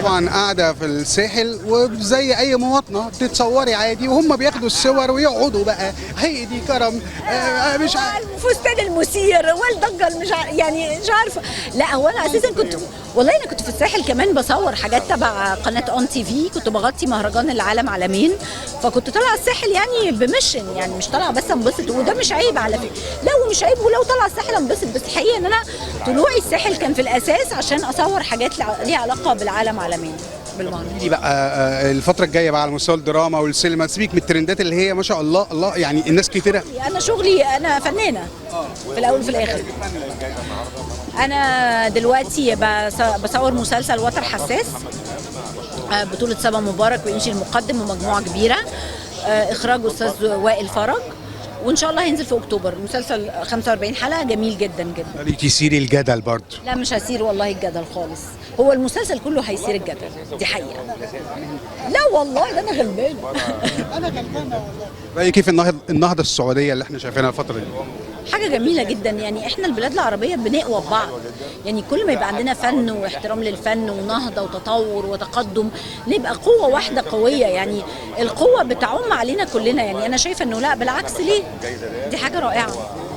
طبعا قاعده في الساحل وزي اي مواطنه تتصوري عادي، وهم بياخدوا الصور ويقعدوا بقى هي دي كرم. مش الفستان المثير والضجه يعني مش عارفه. لا هو انا اساسا كنت، والله انا كنت في الساحل كمان بصور حاجات تبع قناه اون تي في، كنت بغطي مهرجان العالم عالمين، فكنت طالعه الساحل يعني بمشن، يعني مش طالعه بس انبسط، وده مش عيب على فكره. لا ومش عيب، ولو طالعه الساحل انبسط، بس الحقيقه ان انا طلوعي الساحل كان في الاساس عشان اصور حاجات ليها علاقه بالعالم عالمين بالمهرجان. دي بقى الفتره الجايه بقى على مستوى الدراما والسينما، سيبك من الترندات اللي هي ما شاء الله الله يعني الناس كتيره. انا شغلي انا فنانه في الاول وفي الاخر. انا دلوقتي بصور مسلسل وتر حساس، بطولة سبا مبارك وإنجي المقدم ومجموعة كبيرة، إخراج أستاذ وائل فرج، وإن شاء الله هينزل في أكتوبر. مسلسل 45 حلقة جميل جدا جدا. ليكي سيري الجدل برضه؟ لا مش هسير والله الجدل خالص، هو المسلسل كله هيصير الجدل، دي حقيقة. لا والله ده أنا غلبانة. أنا غلبانة والله. رأيك كيف النهضة السعودية اللي احنا شايفينها الفترة دي؟ حاجة جميلة جدا، يعني احنا البلاد العربية بنقوى ببعض، يعني كل ما يبقى عندنا فن واحترام للفن ونهضة وتطور وتقدم نبقى قوة واحدة قوية، يعني القوة بتعم علينا كلنا. يعني انا شايفة انه لا بالعكس، ليه؟ دي حاجة رائعة.